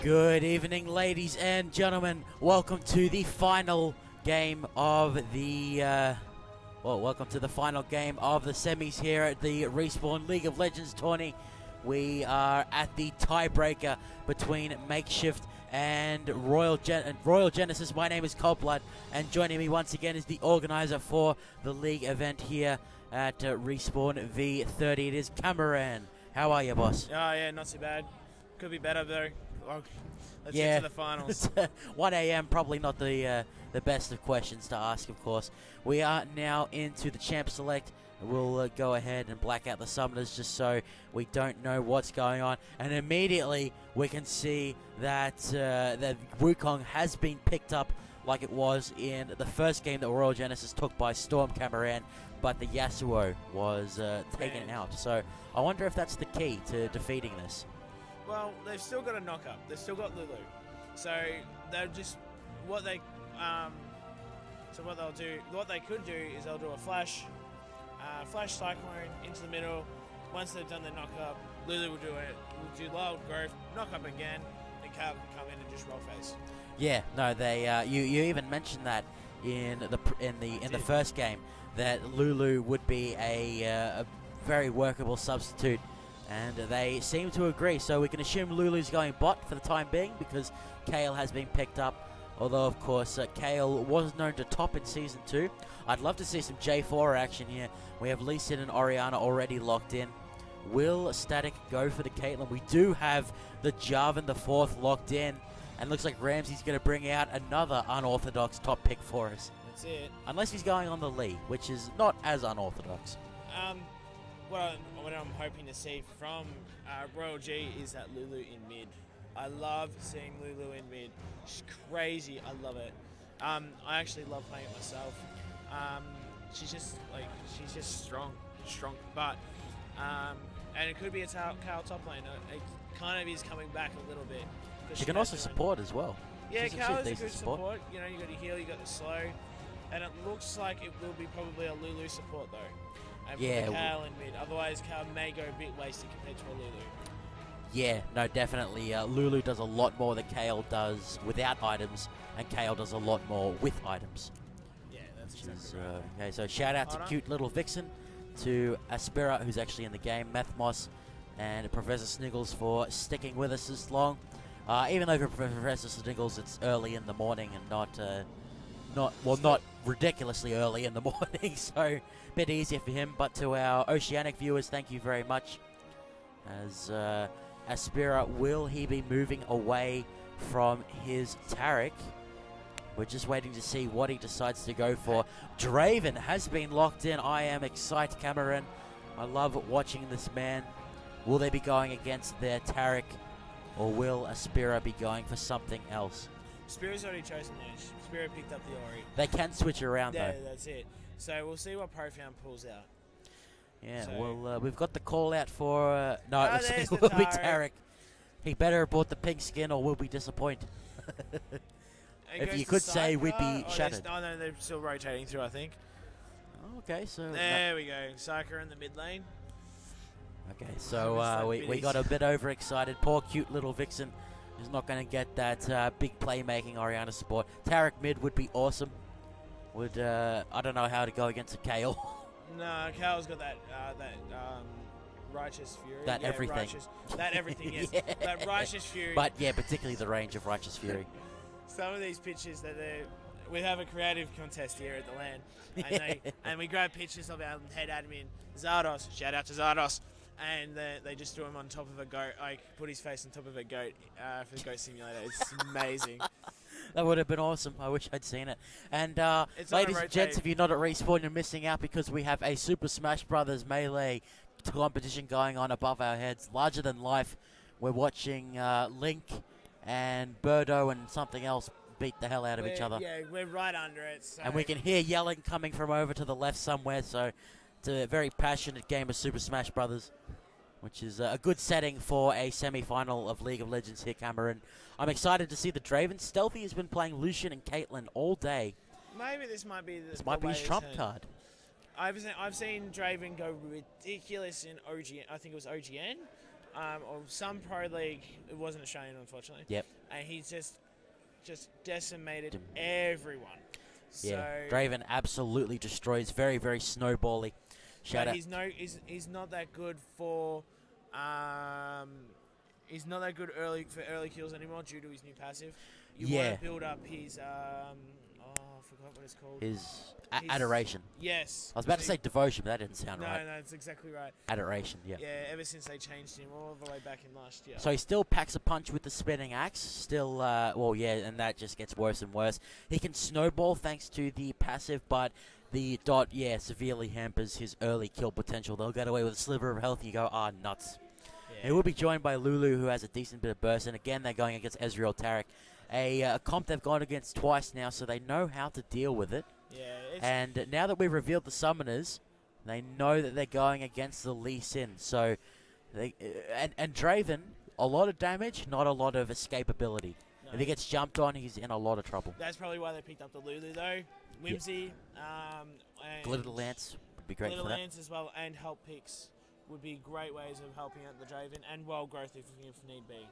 Good evening, ladies and gentlemen. Welcome to the final game of the welcome to the final game of the semis here at the Respawn League of Legends tourney. We are at the tiebreaker between Makeshift and Royal Genesis. My name is Coldblood, and joining me once again is the organizer for the league event here at Respawn V30. It is Cameron. How are you, boss? Oh, yeah, not too bad. Could be better, though. Let's get to the finals. 1 a.m. probably not the best of questions to ask, of course. We are now into the Champ Select. We'll go ahead and black out the summoners just so we don't know what's going on. And immediately we can see that the Wukong has been picked up like it was in the first game that Royal Genesis took by Storm Cameron, but the Yasuo was taken out. So I wonder if that's the key to defeating this. Well, they've still got a knock-up. They've still got Lulu. So they'll just what they could do is they'll do a flash cyclone into the middle. Once they've done the knock-up, Lulu will do loud growth, knock up again, and Cal can come in and just roll face. Yeah, no, they you even mentioned that in the first game that Lulu would be a very workable substitute. And they seem to agree, so we can assume Lulu's going bot for the time being because Kale has been picked up. Although, of course, Kale was known to top in Season 2. I'd love to see some J4 action here. We have Lee Sin and Orianna already locked in. Will Static go for the Caitlyn? We do have the Jarvan the 4th locked in. And looks like Ramsey's going to bring out another unorthodox top pick for us. That's it. Unless he's going on the Lee, which is not as unorthodox. What I'm hoping to see from Royal G is that Lulu in mid. I love seeing Lulu in mid. She's crazy. I love it. I actually love playing it myself. She's just strong. But and it could be a Cal top lane. It kind of is coming back a little bit. She can also support as well. Yeah, Cal is a good support. You know, you got to heal, you got the slow, and it looks like it will be probably a Lulu support though. And yeah, Cal in mid. Otherwise, Cal may go a bit wasted compared to a Lulu. Yeah, no, definitely. Lulu does a lot more than Kale does without items, and Kale does a lot more with items. Yeah, that's exactly right. Okay, so shout out to cute little Vixen, to Aspira, who's actually in the game, Methmos, and Professor Sniggles for sticking with us this long. Even though for Professor Sniggles it's early in the morning and not ridiculously early in the morning, so a bit easier for him. But to our Oceanic viewers, thank you very much. As Aspira, will he be moving away from his Taric? We're just waiting to see what he decides to go for. Draven has been locked in. I am excited, Cameron. I love watching this man. Will they be going against their Taric, or will Aspira be going for something else? Spira's already chosen Lash. Spira picked up the Ori. They can switch around, though. Yeah, that's it. So we'll see what Profound pulls out. Yeah, so well, we've got the call out for... it will be Taric. He better have bought the pink skin or we'll be disappointed. If you could say we'd be shattered. No, they're still rotating through, I think. Oh, okay, so... There we go. Saka in the mid lane. Okay, so we got a bit overexcited. Poor cute little Vixen is not going to get that big playmaking Orianna support. Taric mid would be awesome. I don't know how to go against a Kale. No, Kale's got that Righteous Fury. Everything. That everything, yes. Yeah. That Righteous Fury. But yeah, particularly the range of Righteous Fury. Some of these pictures we have a creative contest here at the LAN, and we grab pictures of our head admin Zardos. Shout out to Zardos. And they just threw him on top of a goat. I put his face on top of a goat for the Goat Simulator. It's amazing. That would have been awesome. I wish I'd seen it. And ladies and gents, if you're not at Respawn, you're missing out because we have a Super Smash Brothers Melee competition going on above our heads, larger than life. We're watching Link and Birdo and something else beat the hell out of each other. Yeah, we're right under it. So. And we can hear yelling coming from over to the left somewhere, so it's a very passionate game of Super Smash Brothers, which is a good setting for a semi-final of League of Legends here, Cameron. I'm excited to see the Draven. Stealthy has been playing Lucian and Caitlyn all day. Maybe this might be this might be his trump card. I've seen Draven go ridiculous in OGN. I think it was OGN. or some pro league. It wasn't Australian, unfortunately. Yep. And he's just decimated everyone. Yeah. So, Draven absolutely destroys. Very, very snowbally. Shout out. he's not that good for he's not that good early kills anymore due to his new passive. You want to build up his I forgot what it's called. His adoration. Yes. I was about to say devotion, but that didn't sound right. No, that's exactly right. Adoration, yeah. Yeah, ever since they changed him all the way back in last year. So he still packs a punch with the spinning axe. Still, and that just gets worse and worse. He can snowball thanks to the passive, but the dot, severely hampers his early kill potential. They'll get away with a sliver of health, and you go, nuts. Yeah. He will be joined by Lulu, who has a decent bit of burst, and again, they're going against Ezreal Tarek. A comp they've gone against twice now, so they know how to deal with it. Yeah. And now that we've revealed the summoners, they know that they're going against the Lee Sin. So, and Draven, a lot of damage, not a lot of escapability. No. If he gets jumped on, he's in a lot of trouble. That's probably why they picked up the Lulu, though. Whimsy, and Glitter Lance would be great Glitter for that. Lance as well, and help picks would be great ways of helping out the Draven, and wild growth if need be.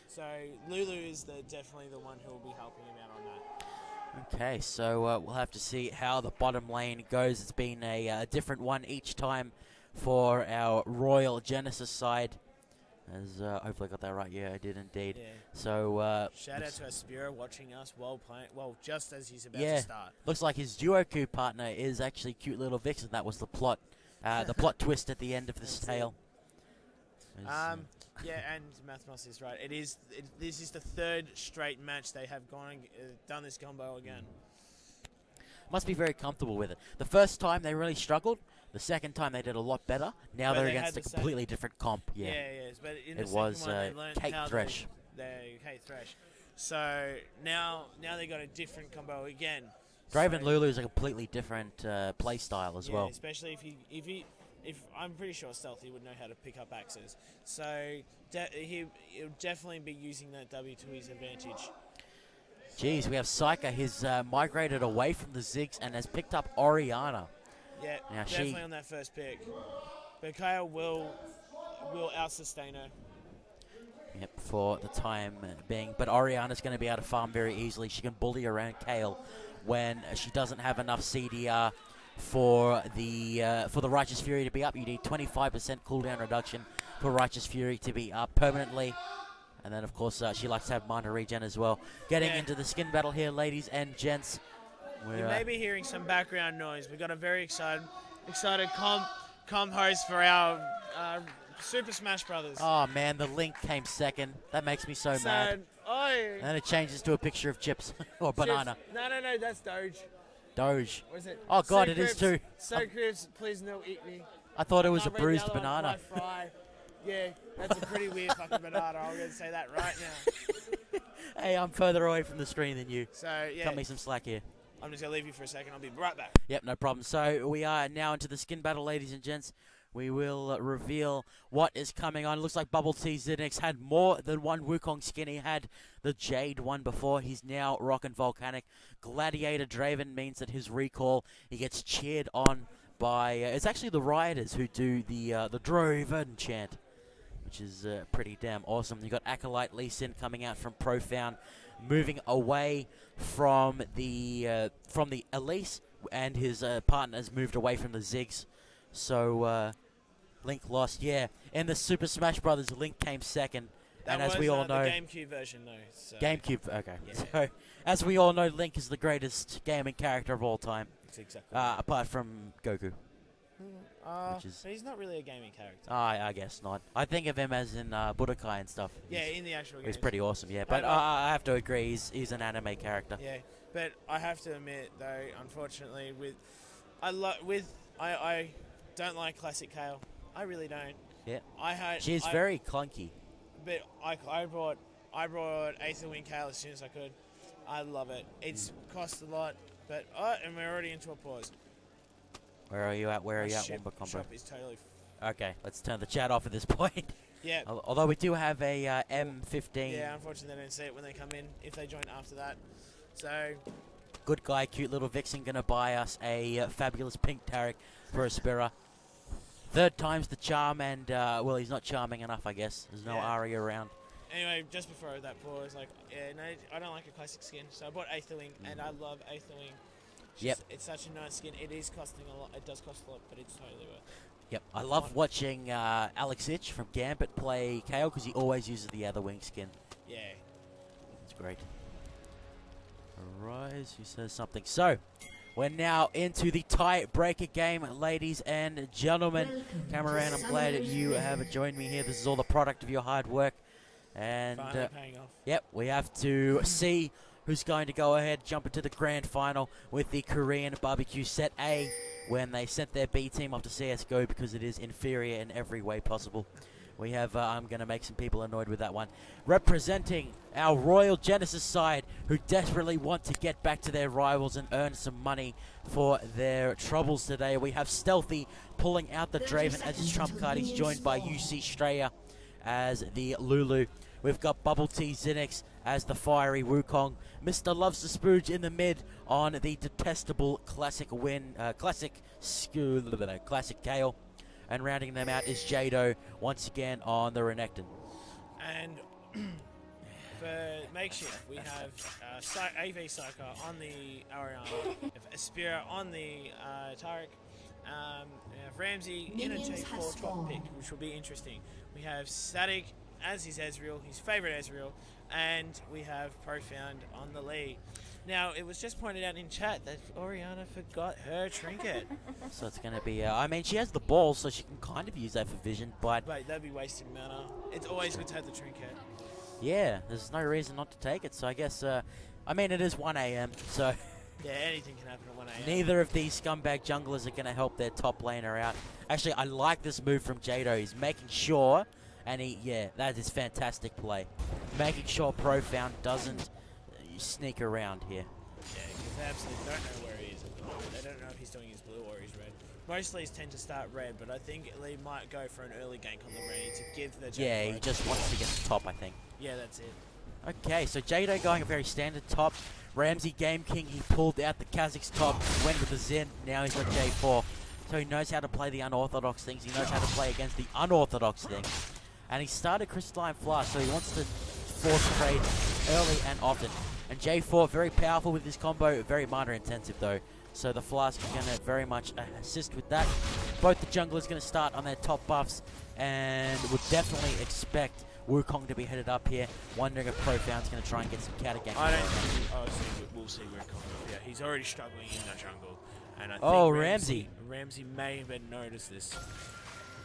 So Lulu is definitely the one who will be helping him out on that. Okay, so we'll have to see how the bottom lane goes. It's been a different one each time for our Royal Genesis side. As hopefully I got that right. Yeah, I did indeed. Yeah. So Shout out to Aspira watching us while playing. Well, just as he's about to start. Looks like his duo coup partner is actually cute little Vixen. That was the plot. The plot twist at the end of this tale. Yeah, and Mathmos is right. This is the third straight match they have done this combo again. Must be very comfortable with it. The first time they really struggled. The second time they did a lot better. Now they're against a completely different comp. Yeah. Yes, but in it the was second one they learned Kate how Thresh. Kate Thresh. So now they got a different combo again. Draven Lulu is a completely different play style as well. Especially if I'm pretty sure Stealthy would know how to pick up axes. So he'll definitely be using that W to his advantage. Jeez, we have Psycha. He's migrated away from the Ziggs and has picked up Orianna. Yeah, now definitely on that first pick. But Kale will out-sustain her. Yep, for the time being. But Orianna's going to be able to farm very easily. She can bully around Kale when she doesn't have enough CDR for the Righteous Fury to be up. You need 25% cooldown reduction for Righteous Fury to be up permanently. And then, of course, she likes to have mana regen as well. Getting into the skin battle here, ladies and gents. You may be hearing some background noise. We've got a very excited comp host for our Super Smash Brothers. Oh, man, the Link came second. That makes me so mad. And then it changes to a picture of chips or banana. No, that's Doge. Doge. What is it? Oh, God, it is too. So Crips, please no eat me. I thought it was a bruised banana. Yeah, that's a pretty weird fucking banana. I'm going to say that right now. Hey, I'm further away from the screen than you. So, yeah. Cut me some slack here. I'm just going to leave you for a second. I'll be right back. Yep, no problem. So we are now into the skin battle, ladies and gents. We will reveal what is coming on. Looks like Bubble T Zinix had more than one Wukong skin. He had the Jade one before. He's now rocking Volcanic. Gladiator Draven means that his recall, he gets cheered on by... it's actually the Rioters who do the Draven chant, which is pretty damn awesome. You got Acolyte Lee Sin coming out from Profound, moving away from the Elise, and his partners moved away from the Ziggs. So Link lost. Yeah, in the Super Smash Brothers, Link came second. That and as we all know, the GameCube version though. So. GameCube. Okay. Yeah. So as we all know, Link is the greatest gaming character of all time. That's exactly. Apart from Goku. He's not really a gaming character. I guess not. I think of him as in Budokai and stuff. Yeah, in the actual game. He's pretty awesome, yeah. But I have to agree, he's an anime character. Yeah, but I have to admit, though, unfortunately, I don't like classic Kale. I really don't. Yeah. She's very clunky. But I brought Aether Wing Kale as soon as I could. I love it. It's cost a lot, but and we're already into a pause. Where are you at? Womba Combo? Shop is totally... Okay, let's turn the chat off at this point. Yeah. Although we do have a M15. Yeah, unfortunately they don't see it when they come in, if they join after that. So... Good guy, cute little Vixen, going to buy us a fabulous pink Tarek for Aspira. Third time's the charm, and well, he's not charming enough, I guess. There's no Yeah. Ari around. Anyway, just before that pause, like, yeah, no, I don't like a classic skin, so I bought Aetherwing, and I love Aetherwing. Yep. It's such a nice skin. It is costing a lot. It does cost a lot, but it's totally worth it. Yep, I love watching Alex Ich from Gambit play KO because he always uses the Aetherwing skin. Yeah. It's great. Arise, who says something? So, we're now into the tie-breaker game, ladies and gentlemen. Cameron, I'm glad that you have joined me here. This is all the product of your hard work. And Finally paying off. yep, we have to see who's going to go ahead, jump into the grand final with the Korean barbecue set A when they sent their B team off to CSGO because it is inferior in every way possible. We have, I'm going to make some people annoyed with that one. Representing our Royal Genesis side, who desperately want to get back to their rivals and earn some money for their troubles today. We have Stealthy pulling out the Draven as his trump card. He's joined by UC Straya as the Lulu. We've got Bubble Tea Zinix as the fiery Wukong. Mr. Loves the Spooge in the mid on the detestable classic Gale. And rounding them out is Jado once again on the Renekton. And for Makeshift, we have AV Psyker on the Ariana, we have Aspira on the Tarek, we have Ramsey in a J4 top pick, which will be interesting. We have Static as his Ezreal, his favourite Ezreal, and we have Profound on the lead. Now, it was just pointed out in chat that Oriana forgot her trinket. So it's going to be, I mean, she has the ball, so she can kind of use that for vision, but But that'd be wasting mana. It's always good to have the trinket. yeah, there's no reason not to take it. So I guess, I mean, it is 1 a.m., so Yeah, anything can happen at 1 a.m. neither of these scumbag junglers are going to help their top laner out. Actually, I like this move from Jado. He's making sure, and that is fantastic play. Making sure Profound doesn't sneak around here. Yeah, because they absolutely don't know where he is at the moment. They don't know if he's doing his blue or his red. Most leads tend to start red, but I think Lee might go for an early gank on the red to give the Yeah, he Jado. just wants to get to top, I think. Yeah, that's it. Okay, so Jado going a very standard top. Ramsey Game King, he pulled out the Kazakh's top, went with the Zen, now he's got J4. So he knows how to play the unorthodox things, he knows how to play against the unorthodox things. And he started Crystalline Flash, so he wants to force trade early and often. And J4, very powerful with his combo, very mana intensive though. So the Flask is going to very much assist with that. Both the junglers going to start on their top buffs, and would definitely expect Wukong to be headed up here. Wondering if Profound's going to try and get some counter gank. I don't think we'll see Wukong. Yeah, he's already struggling in the jungle. And I think Ramsey. Ramsey may have noticed this.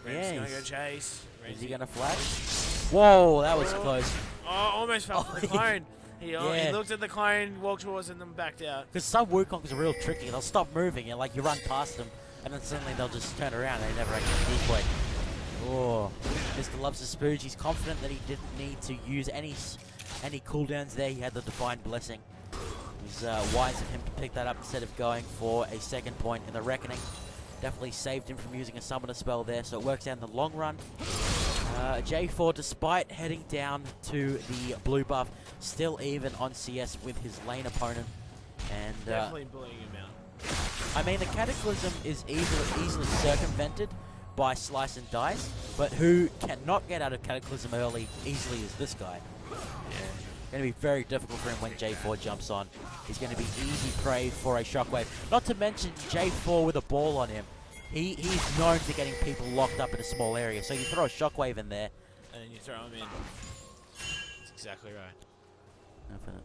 Yeah, Ramsey's going to go chase. Is he going to flash? Whoa, that was close. Oh, almost fell for the clone. He Yeah. looked at the clone, walked towards it, and then backed out. Because some Wukongs are real tricky. They'll stop moving, and like you run past them, and then suddenly they'll just turn around. They never actually decoy. Oh, Mr. Loves the Spooge. He's confident that he didn't need to use any cooldowns there. He had the Divine Blessing. It was wise of him to pick that up instead of going for a second point in the Reckoning. Definitely saved him from using a Summoner spell there, so it works out in the long run. J4, despite heading down to the blue buff, still even on CS with his lane opponent. And Definitely bullying him out. I mean, the Cataclysm is easily circumvented by Slice and Dice, but who cannot get out of Cataclysm easily is this guy. Going to be very difficult for him when J4 jumps on. He's going to be easy prey for a Shockwave. Not to mention J4 with a ball on him. He's known for getting people locked up in a small area, so you throw a Shockwave in there. And then you throw him in. That's exactly right. Definitely.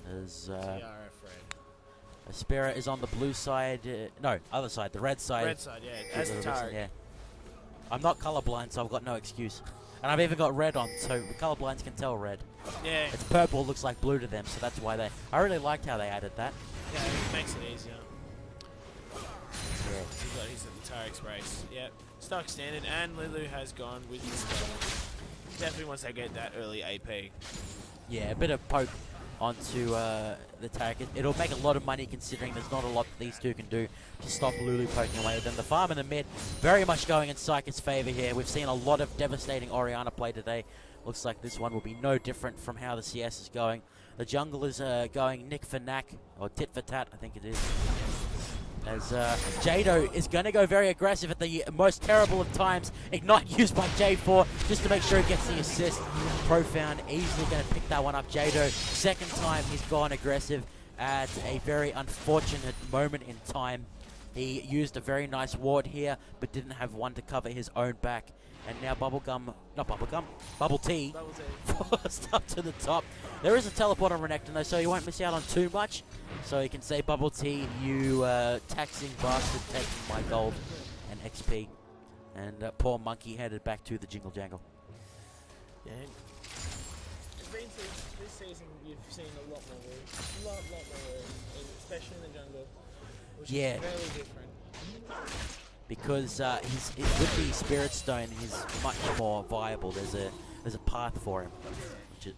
There's TRF red. Aspira is on the blue side. No, other side, the red side. Red side, yeah. That's the Tarek. Yeah. I'm not colorblind, so I've got no excuse. And I've even got red on, so colorblinds can tell red. Yeah. It's purple, looks like blue to them, so that's why I really liked how they added that. Yeah, it makes it easier. Yeah. He's at the Tarek's race. Yep. Stock standard, and Lulu has gone with his spell. Definitely once they get that early AP. Yeah, a bit of poke onto the Tarek. It'll make a lot of money considering there's not a lot that these two can do to stop Lulu poking away. Then the farm in the mid, very much going in Psychic's favor here. We've seen a lot of devastating Orianna play today. Looks like this one will be no different from how the CS is going. The jungle is going Nick for Knack, or Tit for Tat, I think it is. As Jado is going to go very aggressive at the most terrible of times. Ignite used by J4 just to make sure he gets the assist. Profound easily going to pick that one up. Jado, second time he's gone aggressive at a very unfortunate moment in time. He used a very nice ward here, but didn't have one to cover his own back. And now Bubble Tea forced up to the top. There is a teleport on Renekton though, so he won't miss out on too much. So he can say, Bubble Tea, you taxing bastard, taking my gold and XP. And poor Monkey headed back to the Jingle Jangle. Yeah. This season you've seen a lot more moves. A lot more moves, especially in the jungle. Which is fairly different. Because with the Spirit Stone, he's much more viable. There's a path for him,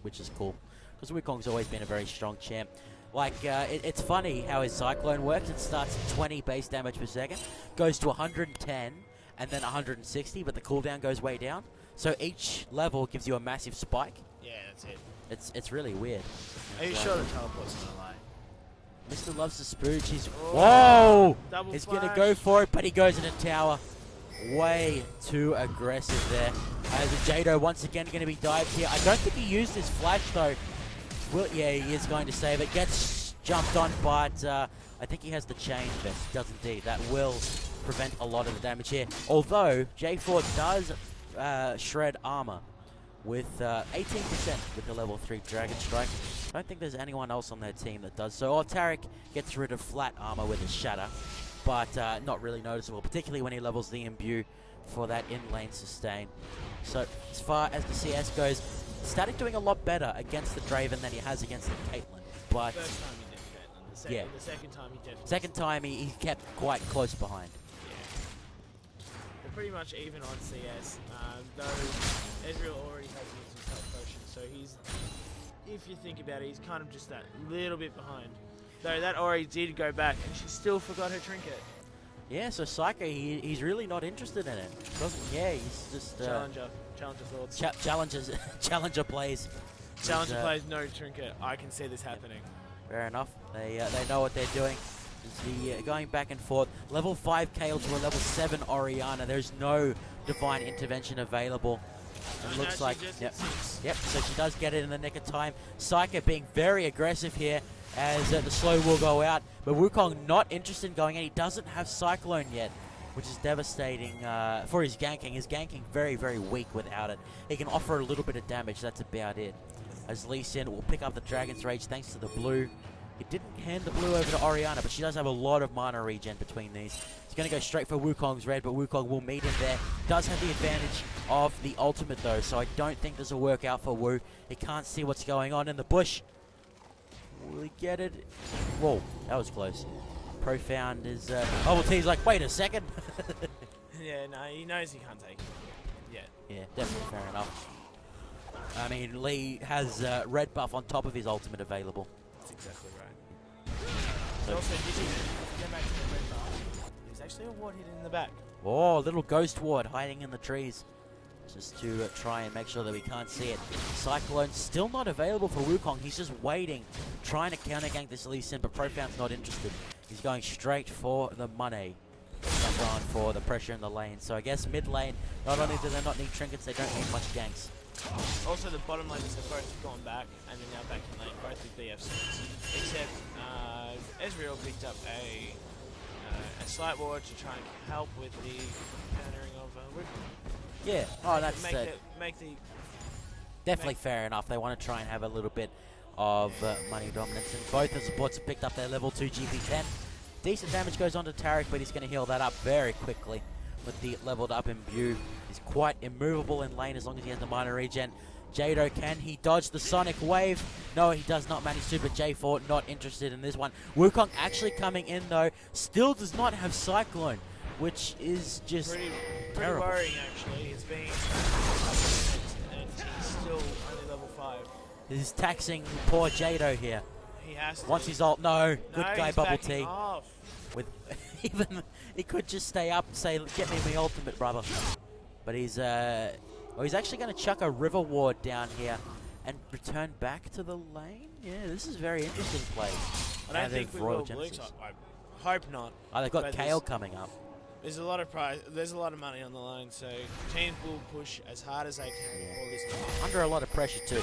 which is cool. Because Wukong's always been a very strong champ. Like, it's funny how his Cyclone works. It starts at 20 base damage per second, goes to 110, and then 160, but the cooldown goes way down. So each level gives you a massive spike. Yeah, that's it. It's really weird. Are you sure the teleport's gonna lie? Mr. Loves the Spooge. He's whoa! He's flash. gonna go for it, but he goes in a tower. Way too aggressive there. As Jado once again going to be dived here. I don't think he used his flash though. Yeah, he is going to save it. Gets jumped on, but I think he has the chain vest. He does indeed. That will prevent a lot of the damage here. Although J4 does shred armor with 18% with the level 3 Dragon Strike. I don't think there's anyone else on their team that does so. Tarek gets rid of flat armor with his Shatter, but not really noticeable, particularly when he levels the Imbue for that in-lane sustain. So as far as the CS goes, Static doing a lot better against the Draven than he has against the Caitlyn. But first time he did Caitlyn. The second time he definitely. Second time he kept quite close behind. Yeah. They're pretty much even on CS. Though Ezreal already has used his health potion, so he's, if you think about it, he's kind of just that little bit behind. Though that Ori did go back, and she still forgot her trinket. Yeah, so Psycho, he's really not interested in it. He's just Challenger thoughts. Challenger plays. Challenger plays no trinket. I can see this happening. Fair enough. They know what they're doing. The going back and forth. Level 5 Kale to a level 7 Orianna. There's no divine intervention available. It looks like yep. So she does get it in the nick of time. Psycho being very aggressive here as the slow will go out, but Wukong not interested in going in. He doesn't have Cyclone yet, which is devastating for his ganking. His ganking very, very weak without it. He can offer a little bit of damage. That's about it. As Lee Sin will pick up the Dragon's Rage thanks to the blue. He didn't hand the blue over to Orianna, but she does have a lot of mana regen between these. He's going to go straight for Wukong's red, but Wukong will meet him there. Does have the advantage of the ultimate though, so I don't think this will work out for Wu. He can't see what's going on in the bush. Will he get it? Whoa, that was close. Profound is... Bubble Tea's like, wait a second. Yeah, no, he knows he can't take it yet. Yeah, definitely fair enough. I mean, Lee has red buff on top of his ultimate available. That's exactly right. So also, did you go back to the red bar? There's actually a ward hidden in the back. Oh, little ghost ward hiding in the trees. Just to try and make sure that we can't see it. Cyclone still not available for Wukong. He's just waiting, trying to counter-gank this Lee Sin, but Profound's not interested. He's going straight for the money. Not going for the pressure in the lane. So I guess mid lane, not only do they not need trinkets, they don't need much ganks. Also, the bottom laners have both gone back, and they're now back in lane, both with BFCs. Except Ezreal picked up a slight ward to try and help with the countering of Wukong. Yeah, oh, that's make the definitely fair enough. They want to try and have a little bit of money dominance, and both the supports have picked up their level 2 GP10. Decent damage goes on to Tarek, but he's going to heal that up very quickly with the leveled up Imbue. He's quite immovable in lane as long as he has the minor regen. Jado, can he dodge the Sonic Wave? No, he does not manage to, but J4 not interested in this one. Wukong actually coming in though, still does not have Cyclone, which is just pretty terrible. Worrying actually. It's been and he's still only level 5. This is taxing poor Jado here. He has to. Once he's ult, no, good guy he's Bubble backing Tea. off. With even he could just stay up and say, get me my ultimate, brother. But he's he's actually going to chuck a river ward down here and return back to the lane. Yeah, this is very interesting play. I don't think we will blue top. Hope not. Oh, they've got But Kale coming up. There's a lot of prize. There's a lot of money on the line, so teams will push as hard as they can all this time. Under a lot of pressure too.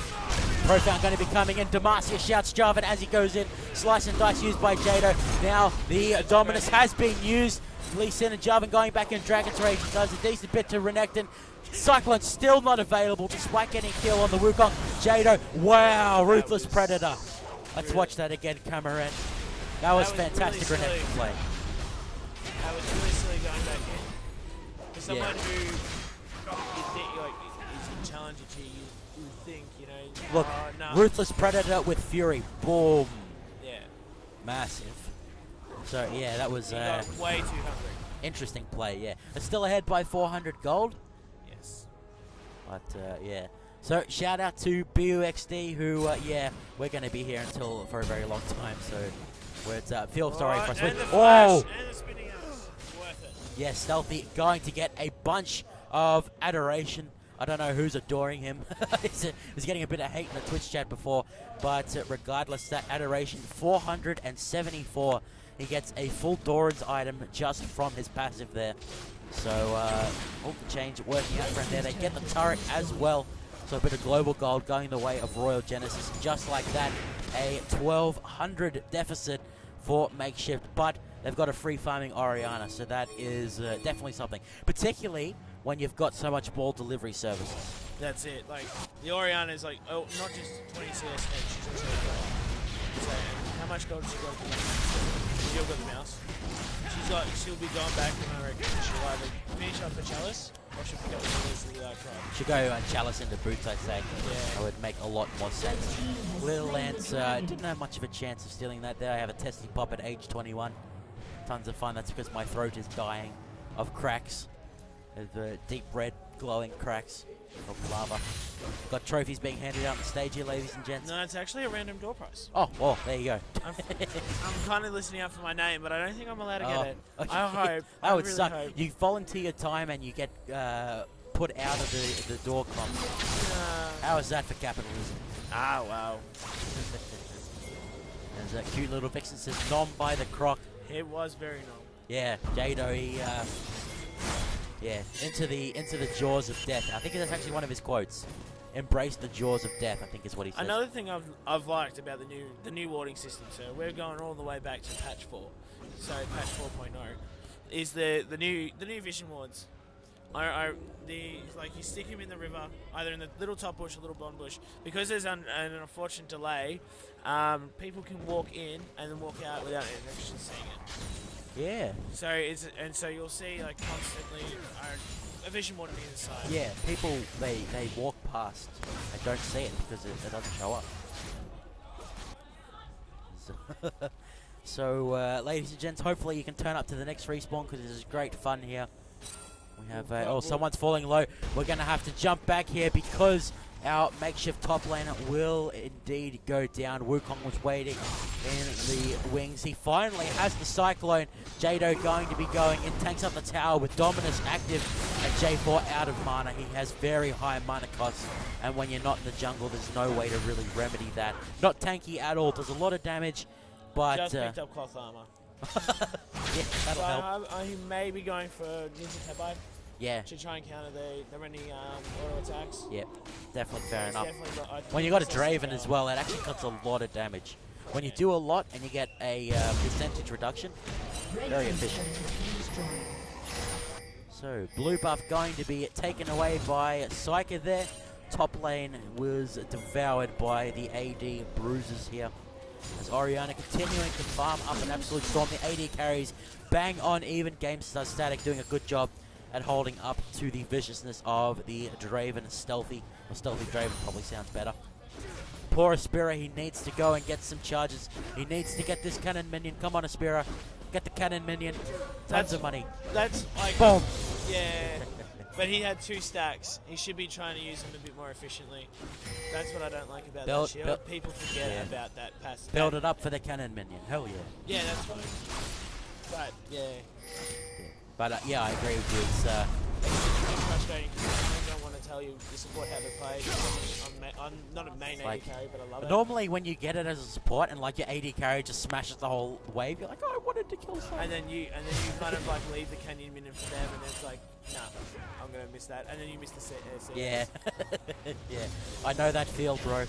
Profound going to be coming in. Demacia shouts Jarvan as he goes in. Slice and dice used by Jado. Now the Dominus has been used. Lee Sin and Jarvan going back in Dragon's Rage. He does a decent bit to Renekton. Cyclone still not available despite getting a kill on the Wukong. Jado, wow, Ruthless Predator. Let's watch that again, Cameron. That was fantastic really Renekton play. That was really silly going back in. For someone who you think, like, is a challenger to you, you would think, you know, Look, no. Ruthless Predator with Fury. Boom. Yeah. Massive. So, yeah, that was He got way too hungry. interesting play, yeah. It's still ahead by 400 gold. Yes. But, yeah. So, shout out to BUXD, who, yeah, we're going to be here until for a very long time, so feel sorry for us. And the Oh! flash, and the spinning arms. Worth it. Yeah, Stealthy going to get a bunch of adoration. I don't know who's adoring him. He's getting a bit of hate in the Twitch chat before, but regardless, that adoration, 474. He gets a full Doran's item just from his passive there. So, all the change working out for him there. They get the turret as well. So a bit of global gold going the way of Royal Genesis. Just like that, a 1,200 deficit for Makeshift. But they've got a free farming Orianna, so that is definitely something. Particularly when you've got so much ball delivery services. That's it. Like, the Orianna is like, oh, not just 20 CS, and she's also got, so, how much gold does she got? She's got the mouse. She'll be going back, and I reckon she'll either finish up the Chalice, or she'll pick up the release of the Cry. Should go Chalice into boots, I'd say. Yeah. That would make a lot more sense. Little Lance didn't have much of a chance of stealing that there. I have a testy pop at age 21. Tons of fun. That's because my throat is dying of cracks. Of deep red glowing cracks of lava. Got trophies being handed out on the stage here, ladies and gents. No, it's actually a random door prize. Oh, well, there you go. I'm kind of listening out for my name, but I don't think I'm allowed to get it. Okay. I hope. That would really suck. hope. You volunteer your time and you get put out of the door comp. How is that for capitalism? Ah, wow. There's that cute little vixen says, nom by the croc. It was very normal. Yeah, Jado, he, yeah, into the jaws of death. I think that's actually one of his quotes. Embrace the jaws of death, I think is what he says. Another thing I've liked about the new warding system, so we're going all the way back to patch 4. So patch 4.0 is the new vision wards. Like you stick him in the river, either in the little top bush or little blonde bush. Because there's an unfortunate delay, people can walk in and then walk out without actually seeing it. Yeah. So you'll see like constantly a vision warden either side. Yeah, people they walk past and don't see it because it doesn't show up. So, ladies and gents, hopefully you can turn up to the next respawn because this is great fun here. We have someone's falling low. We're gonna have to jump back here because our makeshift top laner will indeed go down. Wukong was waiting in the wings. He finally has the Cyclone. Jado going to be going in, tanks up the tower with Dominus active and J4 out of mana. He has very high mana costs, and when you're not in the jungle, there's no way to really remedy that. Not tanky at all, does a lot of damage, but... Just picked up cloth armor. Yeah, that'll help. He may be going for Ninja Tabide. Yeah. To try and counter the many auto attacks. Yep, definitely fair enough. Definitely When you got a Draven as well, it actually cuts a lot of damage. When you do a lot and you get a percentage reduction, very efficient. So, blue buff going to be taken away by Psyker there. Top lane was devoured by the AD bruises here. As Orianna continuing to farm up an absolute storm. The AD carries bang on even. GameStar Static doing a good job at holding up to the viciousness of the Draven Stealthy. Or Stealthy Draven probably sounds better. Poor Aspira, he needs to go and get some charges. He needs to get this cannon minion. Come on, Aspira. Get the cannon minion. Tons of money. That's like... Boom! Yeah. But he had 2 stacks. He should be trying to use them a bit more efficiently. That's what I don't like about that shield. People forget about that passive. Build it up for the cannon minion. Hell yeah. Yeah, that's fine. But, yeah. But yeah, I agree with you. It's frustrating because I don't want to tell you support how they play. I'm not a main AD carry, but I love it. Normally when you get it as a support and like your AD carry just smashes the whole wave, you're like, oh, I wanted to kill someone. And then you kind of like leave the canyon minion for them, and it's like, nah, I'm gonna miss that. And then you miss the CS. Yeah, yeah, I know that feel, bro.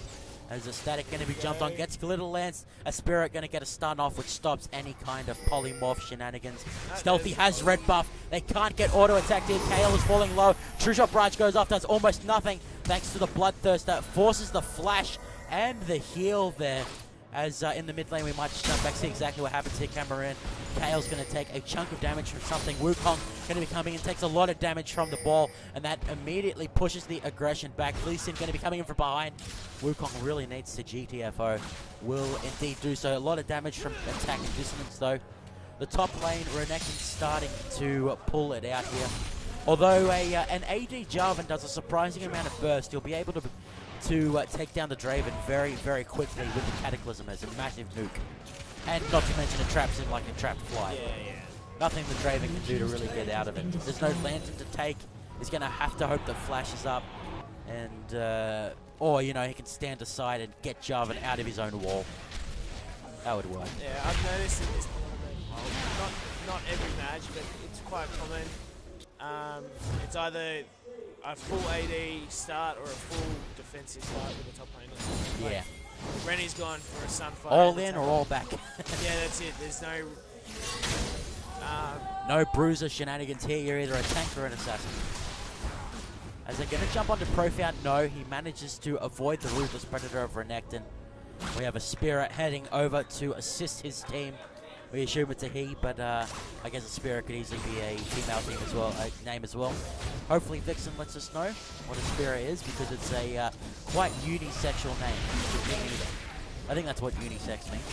As a static going to be jumped on, gets Glitter Lance. A Spirit going to get a stun off, which stops any kind of polymorph shenanigans. Stealthy has red buff. They can't get auto attacked in. Kale is falling low. True Shot Barrage goes off, does almost nothing thanks to the Bloodthirster. Forces the flash and the heal there. As in the mid lane, we might just jump back, see exactly what happens here. Cameroon. Kale's going to take a chunk of damage from something. Wukong going to be coming in, takes a lot of damage from the ball, and that immediately pushes the aggression back. Lee Sin going to be coming in from behind. Wukong really needs to GTFO. Will indeed do so. A lot of damage from attack and dissonance, though. The top lane, Renekton starting to pull it out here. Although an AD Jarvan does a surprising amount of burst, you'll be able to take down the Draven very, very quickly with the Cataclysm as a massive nuke. And not to mention it traps him like a trapped fly. Yeah. Nothing the Draven can do to really get out of it. There's no Lantern to take. He's going to have to hope that Flash is up. And, or, you know, he can stand aside and get Jarvan out of his own wall. That would work. Yeah, I've noticed in this tournament, not every match, but it's quite common. It's either a full AD start or a full defensive start with the top laners. Like, Yeah. Rennie's gone for a Sunfire. All in or all back? Yeah, that's it. There's no... no bruiser shenanigans here. You're either a tank or an assassin. As they're going to jump onto Profound, no. He manages to avoid the Ruthless Predator of Renekton. We have a Spirit heading over to assist his team. We assume it's a he, but I guess a Spirit could easily be a female name as well. Hopefully Vixen lets us know what a Spirit is, because it's a quite unisexual name. I think that's what unisex means.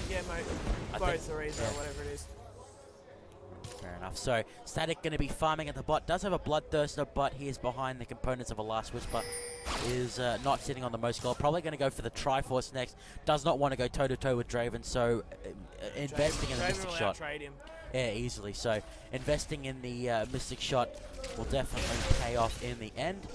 Yeah, mate. Both or either, whatever it is. Fair enough. So, Static going to be farming at the bot. Does have a Bloodthirster, but he is behind the components of a Last Whisper. Is not sitting on the most gold. Probably going to go for the Triforce next. Does not want to go toe-to-toe with Draven, so investing in the Mystic Shot. Trade him. Yeah, easily. So, investing in the Mystic Shot will definitely pay off in the end.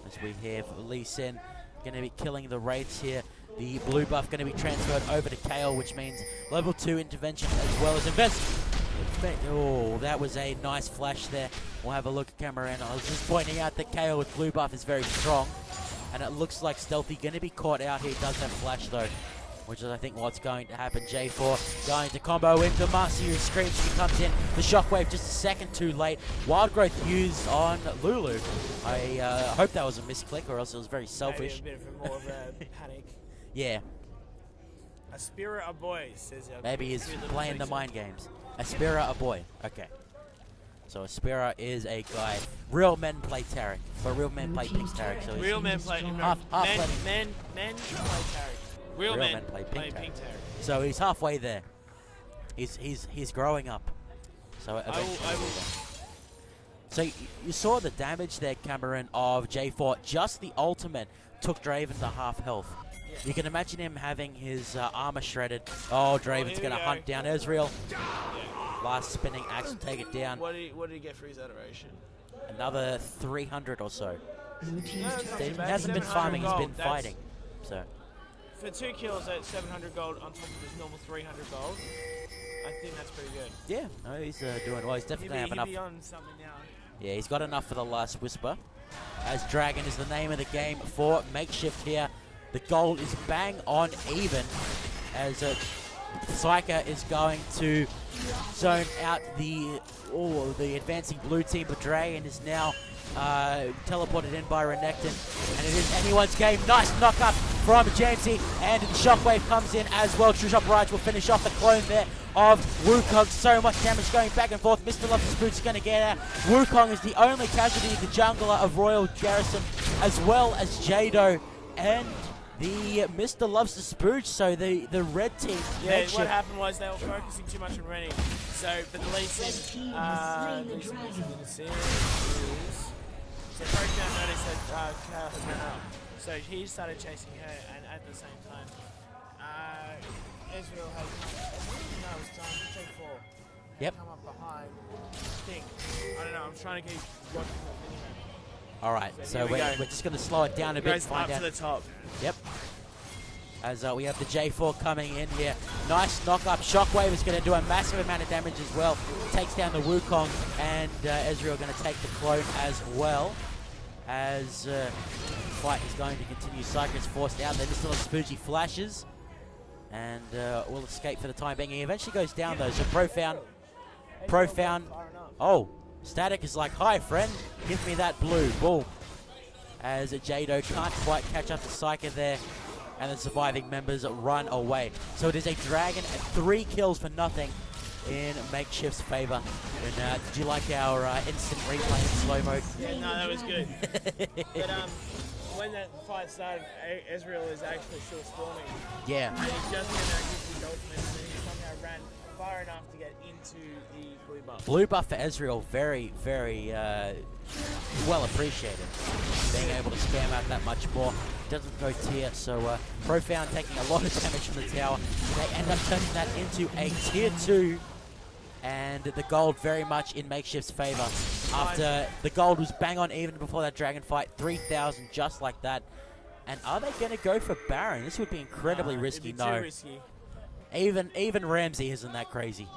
As we have Lee Sin going to be killing the Wraiths here. The blue buff going to be transferred over to Kale, which means level 2 intervention as well as invest. Oh, that was a nice flash there. We'll have a look at Cameron. I was just pointing out that KO with blue buff is very strong. And it looks like Stealthy going to be caught out here. He does have flash though, which is I think what's going to happen. J4 going to combo into Marcy, who screams. He comes in. The shockwave just a second too late. Wild Growth used on Lulu. I hope that was a misclick, or else it was very selfish. Maybe a bit more of a panic. Yeah. A Spirit a boy, says Maybe he's playing the mind games. Aspira a boy. Okay. So Aspira is a guy. Real men play Tarek, but real men play Pink Tarek. So real men play men play Tarek. Real men play Pink Tarek. So he's halfway there. He's growing up. So eventually. I will. So you saw the damage there, Cameron, of J4. Just the ultimate took Draven to half health. Yeah. You can imagine him having his armor shredded. Oh, Draven's going to hunt down Ezreal. Yeah. Last spinning axe will take it down. What did he get for his adoration? Another 300 or so. No, he hasn't been farming, he's been fighting. So for 2 kills at 700 gold on top of his normal 300 gold, I think that's pretty good. Yeah, no, he's doing well. He's definitely going to have enough. He'll be on something now. Yeah, he's got enough for the Last Whisper. As Dragon is the name of the game for Makeshift here. The goal is bang on even as Psyker is going to zone out the advancing blue team, but Dragon is now teleported in by Renekton, and it is anyone's game. Nice knock up from Jamesy, and the shockwave comes in as well. True Shot Barrage will finish off the clone there of Wukong. So much damage going back and forth. Mr. Love's Boots going to get out. Wukong is the only casualty, the jungler of Royal Garrison, as well as Jado and the Mr. Loves the Spooge. So the red team. Yeah, what happened was they were focusing too much on Rennie. So, but the Lee Sin, so Breakdown noticed that Kale had run up. So he started chasing her, and at the same time, Ezreal had no, it's time to take 4. Yep. Come up behind. I don't know, I'm trying to keep watching the minimap. All right, so we're just going to slow it down a bit. Goes up to the top. Yep. As we have the J4 coming in here. Nice knock up. Shockwave is going to do a massive amount of damage as well. Takes down the Wukong, and Ezreal going to take the clone as well. As the fight is going to continue. Cyclone's forced out. They're still on Spoogie flashes. And will escape for the time being. He eventually goes down though. So Profound. Oh, Static is like, hi friend, give me that blue. Boom. As Jado can't quite catch up to Psyker there. And the surviving members run away. So it is a dragon and 3 kills for nothing in Makeshift's favor. And did you like our instant replay in slow mode? Yeah, no, that was good. But when that fight started, Ezreal is actually still spawning. Yeah. And he just went out his ultimate, and then he somehow ran far enough to get into the blue buff. Blue buff for Ezreal, very, very well appreciated. Being able to spam out that much more. Doesn't go tier, so Profound taking a lot of damage from the tower. They end up turning that into a tier 2. And the gold very much in Makeshift's favor. After the gold was bang on even before that dragon fight. 3,000 just like that. And are they going to go for Baron? This would be incredibly risky. It'd be too risky. Even Ramsey isn't that crazy.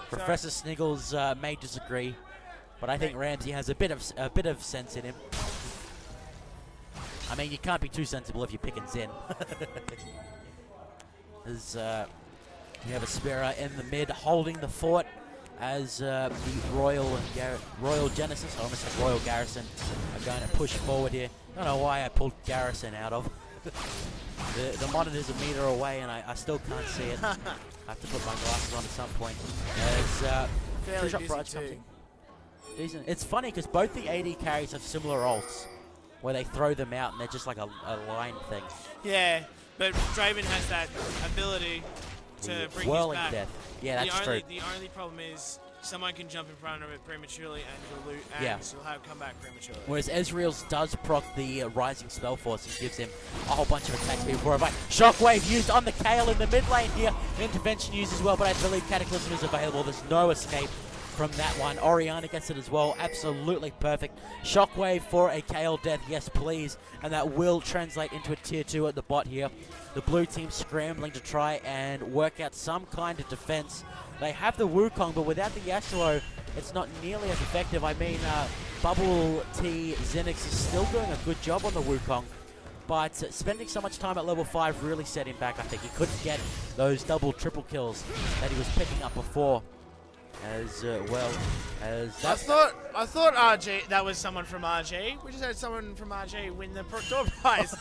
Professor Sniggles may disagree, but I think Ramsey has a bit of sense in him. I mean, you can't be too sensible if you're picking Zen. As you have a Aspera in the mid holding the fort as the Royal Genesis, I almost said Royal Garrison, are going to push forward here. I don't know why I pulled Garrison out of. The monitor's a meter away and I still can't see it. I have to put my glasses on at some point. As Fairly busy too. Decent. It's funny because both the AD carries have similar ults, where they throw them out and they're just like a line thing. Yeah, but Draven has that ability to bring his back. Death. Yeah, that's true. The only problem is someone can jump in front of it prematurely and you'll loot, and you'll have come back prematurely. Whereas Ezreal's does proc the Rising Spell Force and gives him a whole bunch of attacks before it. Shockwave used on the Kayle in the mid lane here. Intervention used as well, but I believe Cataclysm is available. There's no escape from that one. Orianna gets it as well. Absolutely perfect. Shockwave for a Kayle death. Yes, please. And that will translate into a tier 2 at the bot here. The blue team scrambling to try and work out some kind of defense. They have the Wukong, but without the Yasuo, it's not nearly as effective. I mean, Bubble T Zenix is still doing a good job on the Wukong, but spending so much time at level 5 really set him back. I think he couldn't get those double, triple kills that he was picking up before. As well as that. I thought RG, that was someone from RG. We just had someone from RG win the door prize.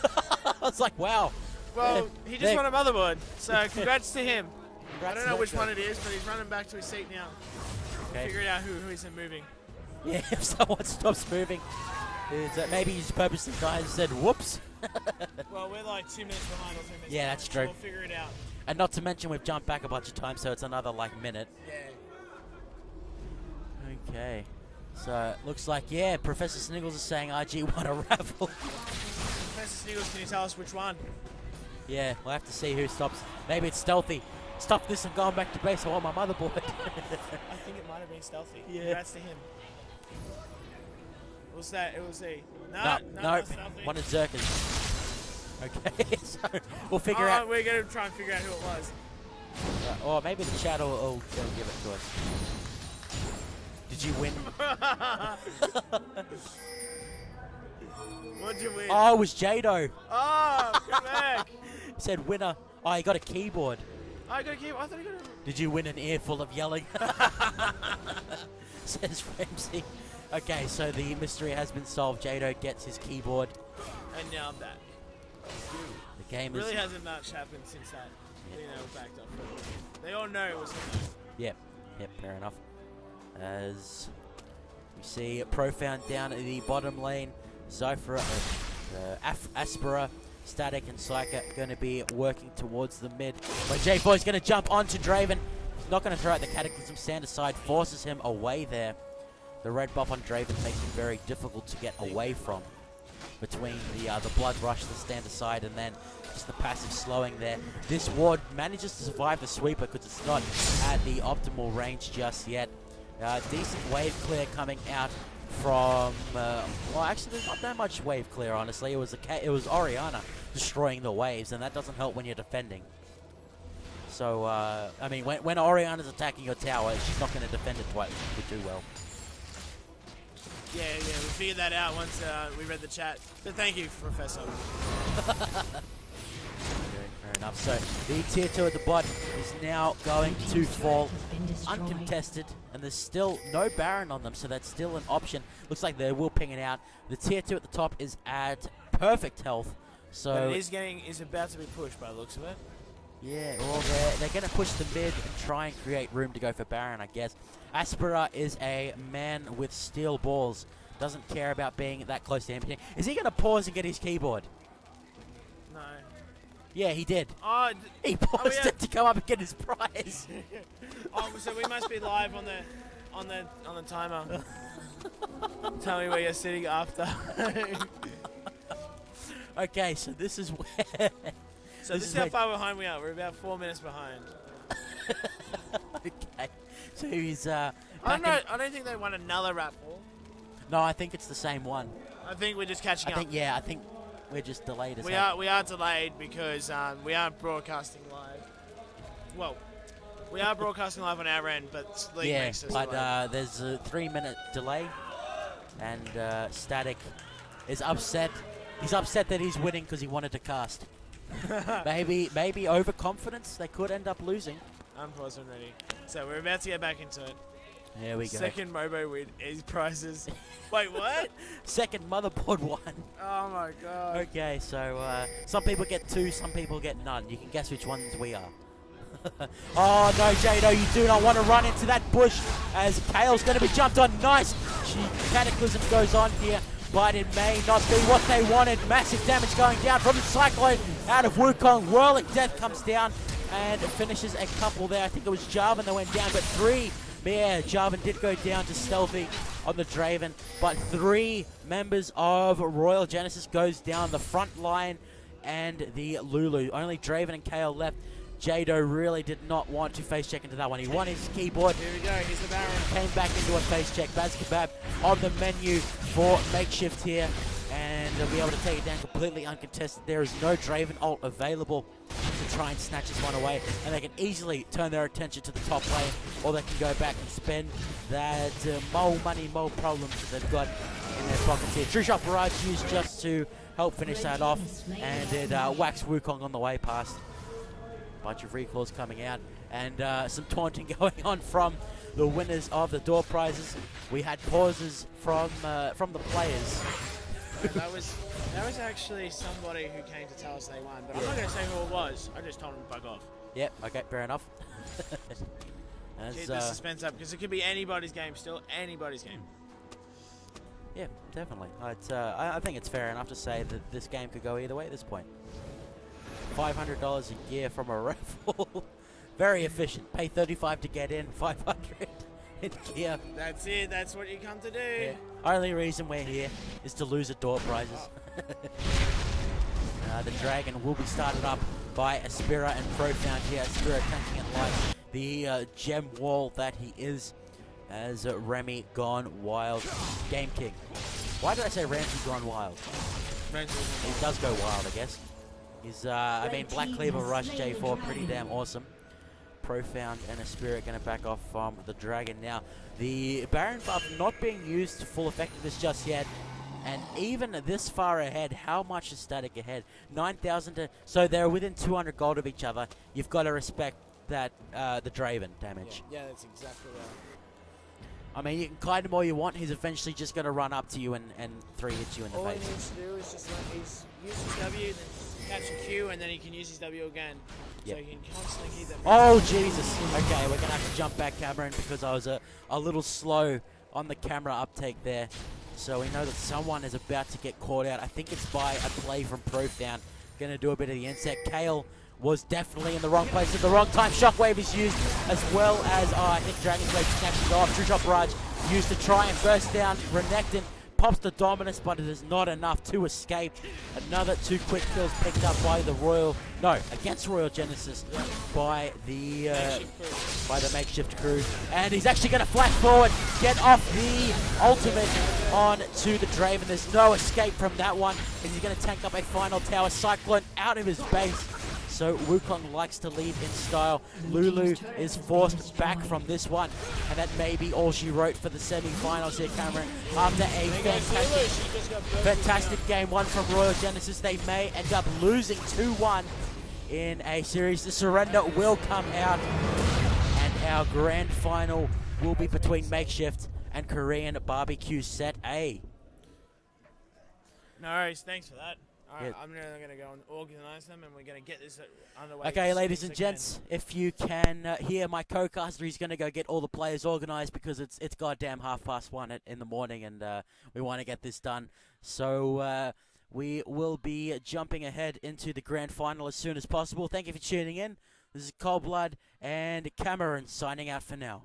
I was like, wow. Well, he just won a motherboard, so congrats to him. Congrats I don't know which one it is, but he's running back to his seat now. Okay. Figure out who isn't moving. Yeah, if someone stops moving, maybe he's purposely died and said, whoops. Well, we're like 2 minutes behind or 3 minutes Yeah, behind, that's true. So we'll figure it out. And not to mention we've jumped back a bunch of times, so it's another minute. Yeah. Okay. So it looks like, Professor Sniggles is saying RG won a raffle. Professor Sniggles, can you tell us which one? Yeah, we'll have to see who stops. Maybe it's Stealthy. Stop this and going back to base. I want my motherboard. I think it might have been Stealthy. Yeah. Congrats to him. What's that? It was a... No, one of Zerkers. Okay, so we'll figure out. We're going to try and figure out who it was. Or maybe the chat will give it to us. Did you win? What'd you win? Oh, it was Jado. Oh, come back. Said winner. Oh, he got a keyboard. I got a keyboard. I thought he got a... Did you win an earful of yelling? Says Ramsey. Okay, so the mystery has been solved. Jado gets his keyboard. And now I'm back. The game really hasn't much happened since that. Yep. You know, backed up. They all know it was him. Yep, fair enough. As we see Profound down at the bottom lane, Zyphra, Aspera, Static and Psyker going to be working towards the mid. But J4 is going to jump onto Draven. He's not going to throw out the Cataclysm, stand aside, forces him away there. The red buff on Draven makes it very difficult to get away from. Between the Blood Rush, the stand aside, and then just the passive slowing there. This ward manages to survive the sweeper because it's not at the optimal range just yet. Decent wave clear coming out from, well, actually, there's not that much wave clear, honestly. It was Oriana destroying the waves, and that doesn't help when you're defending. So, I mean, when Oriana's attacking your tower, she's not going to defend it too well. Yeah, we figured that out once we read the chat. So thank you, Professor. Fair enough. So the tier 2 at the bot is now going to fall uncontested, and there's still no Baron on them, so that's still an option. Looks like they will ping it out. The tier 2 at the top is at perfect health. So but it is about to be pushed by the looks of it. Yeah, well, they're going to push the mid and try and create room to go for Baron, I guess. Aspera is a man with steel balls. Doesn't care about being that close to empty. Is he going to pause and get his keyboard? No. Yeah, he did. Oh, he paused it to come up and get his prize. Oh, so we must be live on the timer. Tell me where you're sitting after. Okay, so this is where... So this is how far behind we are. We're about 4 minutes behind. Okay. So he's... I don't think they won another rap ball. No, I think it's the same one. I think we're just catching up. I think we're just delayed as we are delayed because we aren't broadcasting live. Well, we are broadcasting live on our end, but League makes us but there's a 3-minute delay, and Static is upset. He's upset that he's winning because he wanted to cast. maybe overconfidence. They could end up losing. I'm pausing ready. So we're about to get back into it. There we go. Second Mobo win is prizes. Wait, what? Second motherboard one. Oh my god. Okay, so some people get 2, some people get none. You can guess which ones we are. Oh no, Jado, you do not want to run into that bush as Kale's going to be jumped on. Nice. Cataclysm goes on here, but it may not be what they wanted. Massive damage going down from the Cyclone out of Wukong. Whirling Death comes down and finishes a couple there. I think it was Jarvan that went down, but 3. Yeah, Jarvan did go down to Stealthy on the Draven, but 3 members of Royal Genesis goes down the front line and the Lulu. Only Draven and Kale left. Jado really did not want to face check into that one. He won his keyboard. Here we go, here's the Baron. Came back into a face check. Baz Kebab on the menu for Makeshift here, and they'll be able to take it down completely uncontested. There is no Draven ult available to try and snatch this one away, and they can easily turn their attention to the top lane, or they can go back and spend that mole money, mole problems that they've got in their pockets here. True Shot Barrage used just to help finish that off, and it whacks Wukong on the way past. Bunch of recalls coming out, and some taunting going on from the winners of the door prizes. We had pauses from the players. That was actually somebody who came to tell us they won, but I'm not going to say who it was. I just told them to bug off. Yep, okay, fair enough. Keep the suspense up, because it could be anybody's game still, anybody's game. Yeah, definitely. I think it's fair enough to say that this game could go either way at this point. $500 a year from a raffle. Very efficient. Pay $35 to get in, $500 in gear. That's it. That's what you come to do. Yeah. Only reason we're here is to lose at door prizes. The dragon will be started up by Aspera and Profound here. Aspera tanking it like the gem wall that he is, as Remy gone wild. Game King. Why did I say Ramsey gone wild? He does go wild, I guess. He's, I mean, Black Cleaver Rush J4, pretty damn awesome. Profound and Aspera going to back off from the Dragon now. The Baron buff not being used to full effectiveness just yet. And even this far ahead, how much is Static ahead? 9,000 to... So they're within 200 gold of each other. You've got to respect that, the Draven damage. Yeah, that's exactly right. I mean, you can kite him all you want. He's eventually just going to run up to you and 3-hit you in the all face. All he needs to do is just let use his W, then catch a Q, and then he can use his W again. Yep. So he can constantly keep that... Oh, Jesus. Okay, we're going to have to jump back, Cameron, because I was a little slow on the camera uptake there. So we know that someone is about to get caught out. I think it's by a play from Profound. Going to do a bit of the inset. Kale was definitely in the wrong place at the wrong time. Shockwave is used, as well as I think Dragon's Blade snatches it off. True Shot Barrage used to try and burst down Renekton, pops the dominance, but it is not enough to escape. Another 2 quick kills picked up by the against Royal Genesis by the Makeshift crew. And he's actually going to flash forward, get off the ultimate on to the Draven. There's no escape from that one. And he's going to tank up a final tower. Cyclone out of his base. So Wukong likes to lead in style. Lulu is forced back from this one. And that may be all she wrote for the semi-finals here, Cameron. After a fantastic game one from Royal Genesis, they may end up losing 2-1 in a series. The surrender will come out. And our grand final will be between Makeshift and Korean Barbecue Set A. No worries, thanks for that. Alright, Yeah. I'm going to go and organise them, and we're going to get this underway. Okay, ladies and gents, if you can hear my co-caster, he's going to go get all the players organised because it's goddamn 1:30 in the morning, and we want to get this done. So we will be jumping ahead into the grand final as soon as possible. Thank you for tuning in. This is Cold Blood and Cameron signing out for now.